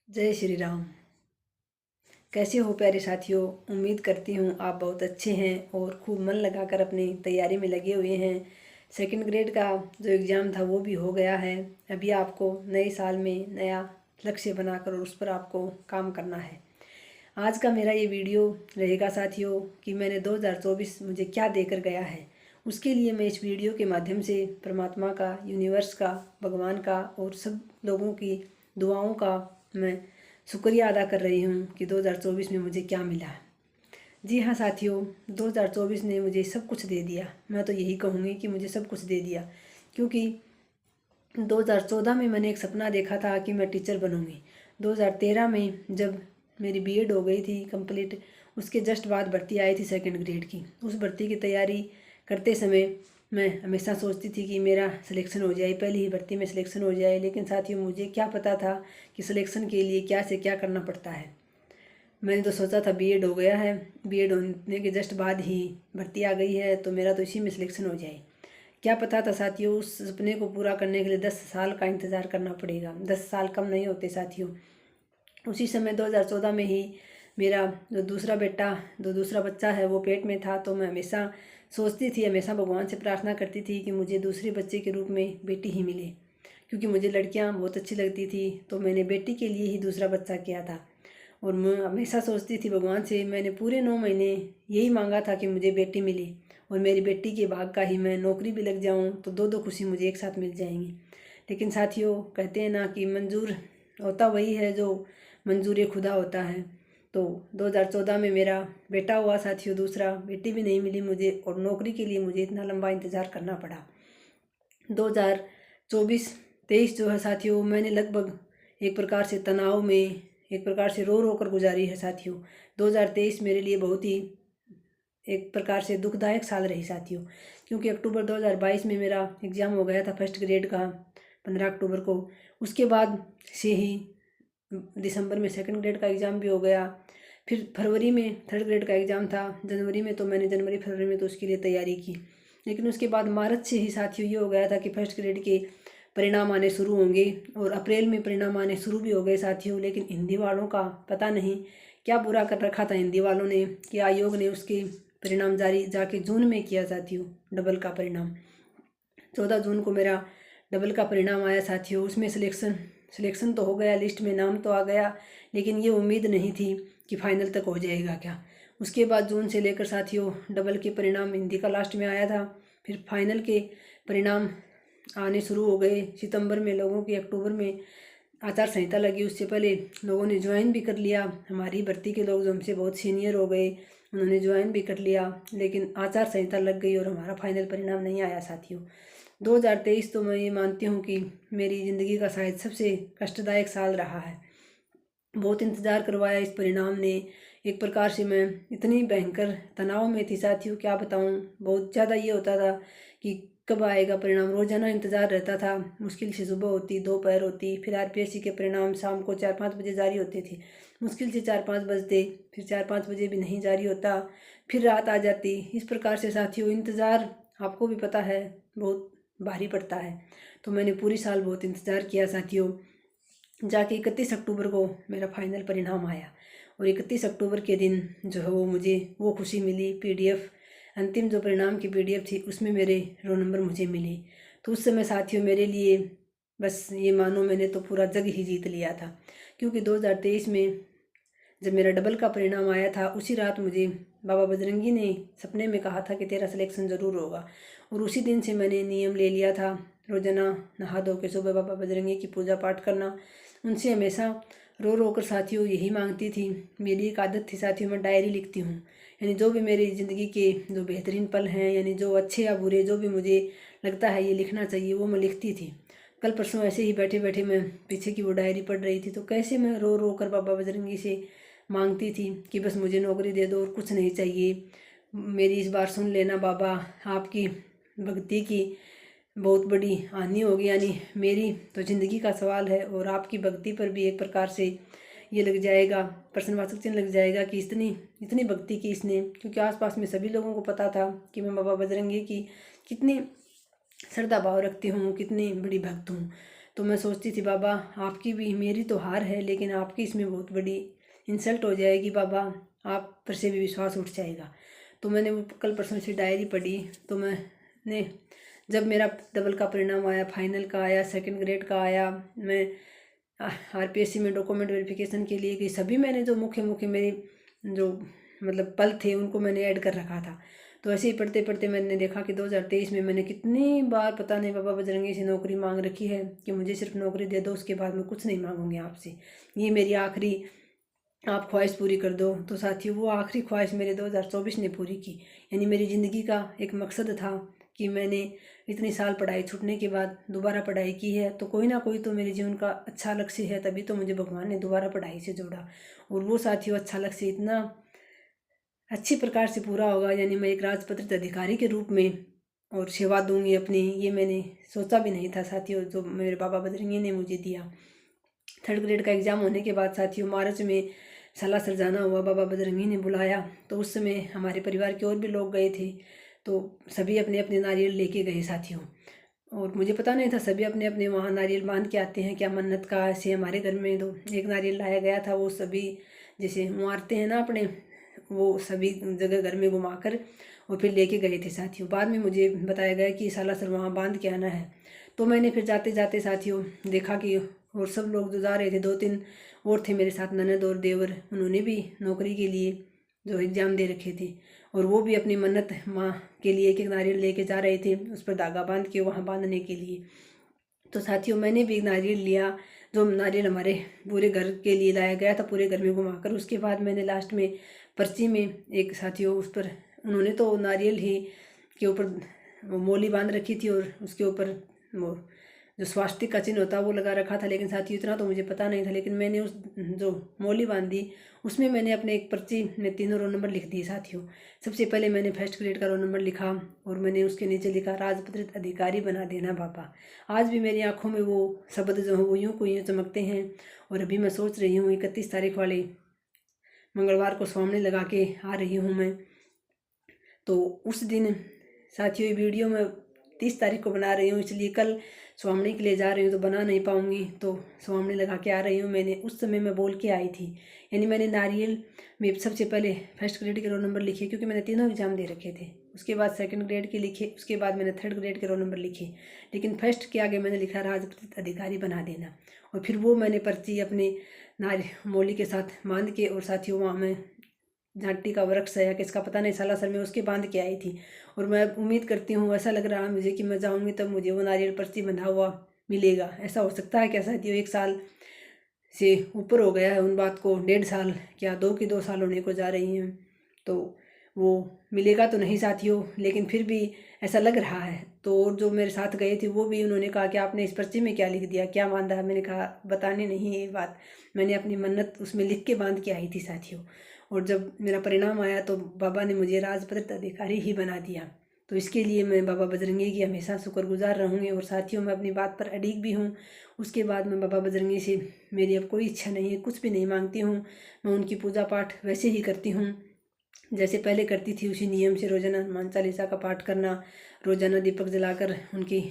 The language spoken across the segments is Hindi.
जय श्री राम। कैसे हो प्यारे साथियों। उम्मीद करती हूँ आप बहुत अच्छे हैं और खूब मन लगाकर अपनी तैयारी में लगे हुए हैं। सेकंड ग्रेड का जो एग्ज़ाम था वो भी हो गया है। अभी आपको नए साल में नया लक्ष्य बनाकर और उस पर आपको काम करना है। आज का मेरा ये वीडियो रहेगा साथियों कि मैंने 2024 मुझे क्या देकर गया है। उसके लिए मैं इस वीडियो के माध्यम से परमात्मा का, यूनिवर्स का, भगवान का और सब लोगों की दुआओं का मैं शुक्रिया अदा कर रही हूँ कि 2024 में मुझे क्या मिला। जी हाँ साथियों, 2024 ने मुझे सब कुछ दे दिया। मैं तो यही कहूँगी कि मुझे सब कुछ दे दिया, क्योंकि 2014 में मैंने एक सपना देखा था कि मैं टीचर बनूँगी। 2013 में जब मेरी बीएड हो गई थी कंप्लीट, उसके जस्ट बाद भर्ती आई थी सेकंड ग्रेड की। उस भर्ती की तैयारी करते समय मैं हमेशा सोचती थी कि मेरा सिलेक्शन हो जाए, पहली ही भर्ती में सिलेक्शन हो जाए। लेकिन साथियों, मुझे क्या पता था कि सिलेक्शन के लिए क्या से क्या करना पड़ता है। मैंने तो सोचा था बीएड हो गया है, बीएड होने के जस्ट बाद ही भर्ती आ गई है तो मेरा तो इसी में सिलेक्शन हो जाए। क्या पता था साथियों, उस सपने को पूरा करने के लिए 10 साल का इंतज़ार करना पड़ेगा। 10 साल कम नहीं होते साथियों। उसी समय 2014 में ही मेरा जो दूसरा बच्चा है वो पेट में था। तो मैं हमेशा सोचती थी, हमेशा भगवान से प्रार्थना करती थी कि मुझे दूसरे बच्चे के रूप में बेटी ही मिले, क्योंकि मुझे लड़कियां बहुत अच्छी लगती थी। तो मैंने बेटी के लिए ही दूसरा बच्चा किया था। और मैं हमेशा सोचती थी भगवान से, मैंने पूरे 9 महीने यही मांगा था कि मुझे बेटी मिले और मेरी बेटी के भाग का ही मैं नौकरी भी लग जाऊं तो दो दो खुशी मुझे एक साथ मिल जाएंगी। लेकिन साथियों, कहते हैं ना कि मंजूर होता वही है जो मंजूर खुदा होता है। तो 2014 में मेरा बेटा हुआ साथियों, दूसरा बेटी भी नहीं मिली मुझे और नौकरी के लिए मुझे इतना लंबा इंतज़ार करना पड़ा। 2024-23 जो है साथियों, मैंने लगभग एक प्रकार से तनाव में, एक प्रकार से रो रो कर गुजारी है साथियों। 2023 मेरे लिए बहुत ही एक प्रकार से दुखदायक साल रही साथियों, क्योंकि अक्टूबर 2022 में मेरा एग्ज़ाम हो गया था फर्स्ट ग्रेड का 15 अक्टूबर को। उसके बाद से ही दिसंबर में सेकंड ग्रेड का एग्ज़ाम भी हो गया। फिर फरवरी में थर्ड ग्रेड का एग्ज़ाम था। जनवरी में तो मैंने जनवरी फरवरी में तो उसके लिए तैयारी की। लेकिन उसके बाद मार्च से ही साथियों ये हो गया था कि फर्स्ट ग्रेड के परिणाम आने शुरू होंगे और अप्रैल में परिणाम आने शुरू भी हो गए साथियों। लेकिन हिंदी वालों का पता नहीं क्या बुरा कर रखा था हिंदी वालों ने कि आयोग ने उसके परिणाम जारी जाके जून में किया साथियों, डबल का परिणाम। 14 जून को मेरा डबल का परिणाम आया साथियों। उसमें सिलेक्शन तो हो गया, लिस्ट में नाम तो आ गया, लेकिन ये उम्मीद नहीं थी कि फाइनल तक हो जाएगा क्या। उसके बाद जून से लेकर साथियों डबल के परिणाम हिंदी का लास्ट में आया था। फिर फाइनल के परिणाम आने शुरू हो गए सितंबर में। लोगों की अक्टूबर में आचार संहिता लगी, उससे पहले लोगों ने ज्वाइन भी कर लिया। हमारी भर्ती के लोग जो हमसे बहुत सीनियर हो गए उन्होंने ज्वाइन भी कर लिया, लेकिन आचार संहिता लग गई और हमारा फाइनल परिणाम नहीं आया साथियों। 2023 तो मैं ये मानती हूँ कि मेरी ज़िंदगी का शायद सबसे कष्टदायक साल रहा है। बहुत इंतज़ार करवाया इस परिणाम ने। एक प्रकार से मैं इतनी भयंकर तनाव में थी साथियों, क्या बताऊँ। बहुत ज़्यादा ये होता था कि कब आएगा परिणाम, रोज़ाना इंतज़ार रहता था। मुश्किल से सुबह होती, दोपहर होती, फिर आरपीएससी के परिणाम शाम को 4-5 बजे जारी होते थे। मुश्किल से 4-5 बजते, फिर 4-5 बजे भी नहीं जारी होता, फिर रात आ जाती। इस प्रकार से साथियों इंतज़ार, आपको भी पता है, बहुत भारी पड़ता है। तो मैंने पूरी साल बहुत इंतज़ार किया साथियों। जाके 31 अक्टूबर को मेरा फाइनल परिणाम आया और 31 अक्टूबर के दिन जो है वो मुझे वो खुशी मिली। पीडीएफ, अंतिम जो परिणाम की पीडीएफ थी उसमें मेरे रोल नंबर मुझे मिले। तो उस समय साथियों मेरे लिए बस ये मानो मैंने तो पूरा जग ही जीत लिया था, क्योंकि 2023 में जब मेरा डबल का परिणाम आया था उसी रात मुझे बाबा बजरंगी ने सपने में कहा था कि तेरा सिलेक्शन ज़रूर होगा। और उसी दिन से मैंने नियम ले लिया था रोज़ाना नहा धो के सुबह बाबा बजरंगी की पूजा पाठ करना। उनसे हमेशा रो रो कर साथियों यही मांगती थी। मेरी एक आदत थी साथियों, मैं डायरी लिखती हूँ। यानी जो भी मेरी ज़िंदगी के जो बेहतरीन पल हैं, यानी जो अच्छे या बुरे, जो भी मुझे लगता है ये लिखना चाहिए, वो मैं लिखती थी। कल परसों ऐसे ही बैठे बैठे मैं पीछे की वो डायरी पढ़ रही थी, तो कैसे मैं रो रो कर बाबा बजरंगी से मांगती थी कि बस मुझे नौकरी दे दो और कुछ नहीं चाहिए। मेरी इस बार सुन लेना बाबा, आपकी भक्ति की बहुत बड़ी हानि होगी। यानी मेरी तो ज़िंदगी का सवाल है और आपकी भक्ति पर भी एक प्रकार से ये लग जाएगा, प्रश्नवाचक चिन्ह लग जाएगा कि इतनी इतनी भक्ति की इसने। क्योंकि आसपास में सभी लोगों को पता था कि मैं बाबा बजरंगी की कितनी श्रद्धा भाव रखती हूँ, कितनी बड़ी भक्त हूँ। तो मैं सोचती थी बाबा आपकी भी, मेरी तो हार है लेकिन आपकी इसमें बहुत बड़ी इंसल्ट हो जाएगी बाबा, आप पर से भी विश्वास उठ जाएगा। तो मैंने वो कल परसों से डायरी पढ़ी, तो मैंने जब मेरा डबल का परिणाम आया, फाइनल का आया, सेकंड ग्रेड का आया, मैं आरपीएससी में डॉक्यूमेंट वेरिफिकेशन के लिए गई, सभी मैंने जो मुख्य मेरे जो मतलब पल थे उनको मैंने ऐड कर रखा था। तो ऐसे ही पढ़ते पढ़ते मैंने देखा कि 2023 में मैंने कितनी बार पता नहीं बाबा बजरंगी से नौकरी मांग रखी है कि मुझे सिर्फ नौकरी दे दो, उसके बाद मैं कुछ नहीं मांगूंगी आपसे, ये मेरी आखिरी आप ख्वाहिश पूरी कर दो। तो साथियों वो आखिरी ख्वाहिश मेरे 2024 ने पूरी की। यानी मेरी ज़िंदगी का एक मकसद था कि मैंने इतनी साल पढ़ाई छूटने के बाद दोबारा पढ़ाई की है, तो कोई ना कोई तो मेरे जीवन का अच्छा लक्ष्य है, तभी तो मुझे भगवान ने दोबारा पढ़ाई से जोड़ा। और वो साथियों अच्छा लक्ष्य इतना अच्छी प्रकार से पूरा होगा, यानी मैं एक राजपत्रित अधिकारी के रूप में और सेवा दूंगी अपनी, ये मैंने सोचा भी नहीं था साथियों, जो मेरे बाबा बजरंगी ने मुझे दिया। थर्ड ग्रेड का एग्ज़ाम होने के बाद साथियों मार्च में सालासर जाना हुआ, बाबा बजरंगी ने बुलाया, तो उस समय हमारे परिवार के और भी लोग गए थे, तो सभी अपने अपने नारियल लेके गए साथियों। और मुझे पता नहीं था सभी अपने अपने वहाँ नारियल बांध के आते हैं क्या मन्नत का। ऐसे हमारे घर में तो एक नारियल लाया गया था, वो सभी जैसे मारते हैं ना अपने, वो सभी जगह घर में घुमाकर और फिर लेके गए थे साथियों। बाद में मुझे बताया गया कि सालासर वहाँ बांध के आना है। तो मैंने फिर जाते जाते साथियों देखा कि और सब लोग जो जा रहे थे, 2-3 और थे मेरे साथ, ननद और देवर, उन्होंने भी नौकरी के लिए जो एग्ज़ाम दे रखे थे, और वो भी अपनी मन्नत माँ के लिए एक एक नारियल लेके जा रहे थे, उस पर धागा बांध के वहाँ बांधने के लिए। तो साथियों मैंने भी एक नारियल लिया, जो नारियल हमारे पूरे घर के लिए लाया गया था, पूरे घर में घुमाकर। उसके बाद मैंने लास्ट में पर्ची में एक साथियों उस पर उन्होंने तो नारियल ही के ऊपर वो मोली बांध रखी थी और उसके ऊपर वो जो स्वास्तिक का चिन्ह होता है वो लगा रखा था। लेकिन साथियों इतना तो मुझे पता नहीं था, लेकिन मैंने उस जो मोली बांधी उसमें मैंने अपने एक पर्ची में 3 रोल नंबर लिख दिए साथियों। सबसे पहले मैंने फर्स्ट ग्रेड का रोल नंबर लिखा और मैंने उसके नीचे लिखा राजपत्रित अधिकारी बना देना बाबा। आज भी मेरी आंखों में वो शब्द जो हैं वो यूं को यूं चमकते हैं। और अभी मैं सोच रही हूँ 31 तारीख वाले मंगलवार को स्वामी लगा के आ रही हूँ मैं, तो उस दिन साथियों ये वीडियो मैं 30 तारीख को बना रही हूँ, इसलिए कल स्वामी के लिए जा रही हूँ तो बना नहीं पाऊँगी, तो स्वामी लगा के आ रही हूँ। मैंने उस समय मैं बोल के आई थी, यानी मैंने नारियल में सबसे पहले फर्स्ट ग्रेड के रोल नंबर लिखे, क्योंकि मैंने तीनों एग्जाम दे रखे थे। उसके बाद सेकंड ग्रेड के लिखे, उसके बाद मैंने थर्ड ग्रेड के रोल नंबर लिखे, लेकिन फर्स्ट के आगे मैंने लिखा राजपत्रित अधिकारी बना देना। और फिर वो मैंने पर्ची अपने मोली के साथ बांध के, और साथियों वहाँ मैं झांटी का वृक्ष है या किसका पता नहीं सालासर में, उसके बांध के आई थी। और मैं उम्मीद करती हूँ, ऐसा लग रहा है मुझे कि मैं जाऊँगी तब मुझे वो नारियल पर्ची बंधा हुआ मिलेगा। ऐसा हो सकता है क्या साथियों? 1 साल से ऊपर हो गया है उन बात को, 1.5 साल क्या 2 साल होने को जा रही हैं, तो वो मिलेगा तो नहीं साथियों, लेकिन फिर भी ऐसा लग रहा है। तो और जो मेरे साथ गए थे वो भी उन्होंने कहा कि आपने इस पर्ची में क्या लिख दिया, क्या बांधा है? मैंने कहा बताने नहीं ये बात, मैंने अपनी मन्नत उसमें लिख के बांध के आई थी साथियों। और जब मेरा परिणाम आया तो बाबा ने मुझे राजपत्रित अधिकारी ही बना दिया। तो इसके लिए मैं बाबा बजरंगी की हमेशा शुक्रगुजार रहूँगी। और साथियों मैं अपनी बात पर अड़िग भी हूँ। उसके बाद मैं बाबा बजरंगी से मेरी अब कोई इच्छा नहीं है, कुछ भी नहीं मांगती हूँ। मैं उनकी पूजा पाठ वैसे ही करती हूँ जैसे पहले करती थी, उसी नियम से रोज़ाना हनुमान चालीसा का पाठ करना, रोज़ाना दीपक जलाकर उनकी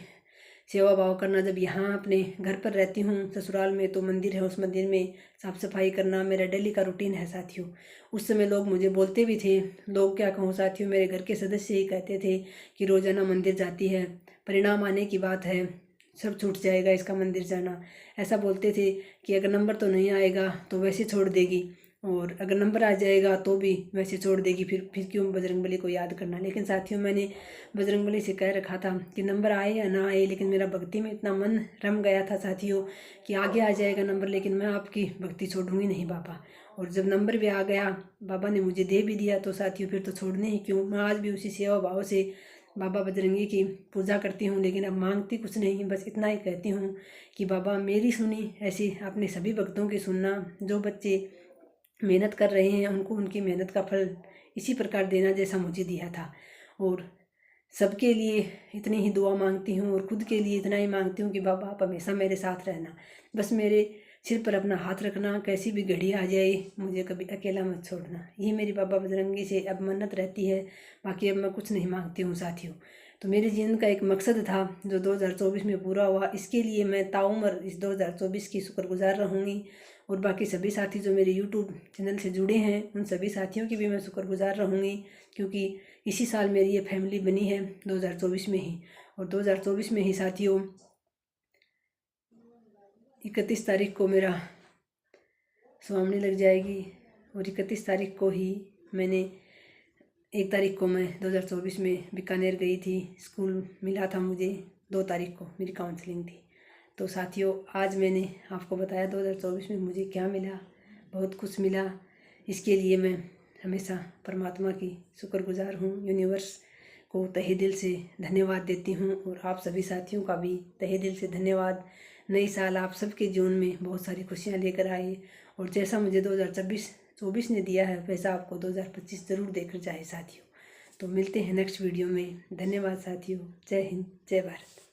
सेवा भाव करना। जब यहाँ अपने घर पर रहती हूँ ससुराल में तो मंदिर है, उस मंदिर में साफ़ सफाई करना मेरा डेली का रूटीन है साथियों। उस समय लोग मुझे बोलते भी थे, लोग क्या कहूँ साथियों, मेरे घर के सदस्य ही कहते थे कि रोज़ाना मंदिर जाती है, परिणाम आने की बात है, सब छूट जाएगा इसका मंदिर जाना। ऐसा बोलते थे कि अगर नंबर तो नहीं आएगा तो वैसे छोड़ देगी, और अगर नंबर आ जाएगा तो भी वैसे छोड़ देगी, फिर क्यों बजरंगबली को याद करना। लेकिन साथियों मैंने बजरंगबली से कह रखा था कि नंबर आए या ना आए, लेकिन मेरा भक्ति में इतना मन रम गया था साथियों कि आगे आ जाएगा नंबर, लेकिन मैं आपकी भक्ति छोड़ूंगी नहीं बाबा। और जब नंबर भी आ गया, बाबा ने मुझे दे भी दिया, तो साथियों फिर तो छोड़ने ही क्यों। मैं आज भी उसी सेवा भाव से बाबा बजरंगी की पूजा करती हूँ, लेकिन अब मांगती कुछ नहीं, बस इतना ही कहती हूँ कि बाबा मेरी सुनी ऐसी अपने सभी भक्तों की सुनना। जो बच्चे मेहनत कर रहे हैं उनको उनकी मेहनत का फल इसी प्रकार देना जैसा मुझे दिया था। और सबके लिए इतनी ही दुआ मांगती हूँ और खुद के लिए इतना ही मांगती हूँ कि बाबा आप हमेशा मेरे साथ रहना, बस मेरे सिर पर अपना हाथ रखना, कैसी भी घड़ी आ जाए मुझे कभी अकेला मत छोड़ना। ये मेरी बाबा बजरंगी से अब मन्नत रहती है। बाकी अब मैं कुछ नहीं मांगती हूँ साथियों। तो मेरे जीवन का एक मकसद था जो 2024 में पूरा हुआ। इसके लिए मैं ताउम्र इस 2024 की शुक्रगुजार रहूँगी। और बाकी सभी साथी जो मेरे यूट्यूब चैनल से जुड़े हैं उन सभी साथियों की भी मैं शुक्रगुजार रहूँगी, क्योंकि इसी साल मेरी ये फैमिली बनी है 2024 में ही। और 2024 में ही साथियों 31 तारीख को मेरा स्वामी लग जाएगी। और 31 तारीख को ही मैंने 1 तारीख को मैं 2024 में बीकानेर गई थी, स्कूल मिला था मुझे। 2 तारीख को मेरी काउंसलिंग थी। तो साथियों आज मैंने आपको बताया 2024 में मुझे क्या मिला, बहुत कुछ मिला। इसके लिए मैं हमेशा परमात्मा की शुक्रगुजार हूँ, यूनिवर्स को तहे दिल से धन्यवाद देती हूँ। और आप सभी साथियों का भी तहे दिल से धन्यवाद। नई साल आप सबके जीवन में बहुत सारी खुशियाँ लेकर आए। और जैसा मुझे 2024 ने दिया है वैसा आपको 2025 ज़रूर देकर जाए साथियों। तो मिलते हैं नेक्स्ट वीडियो में। धन्यवाद साथियों। जय हिंद, जय भारत।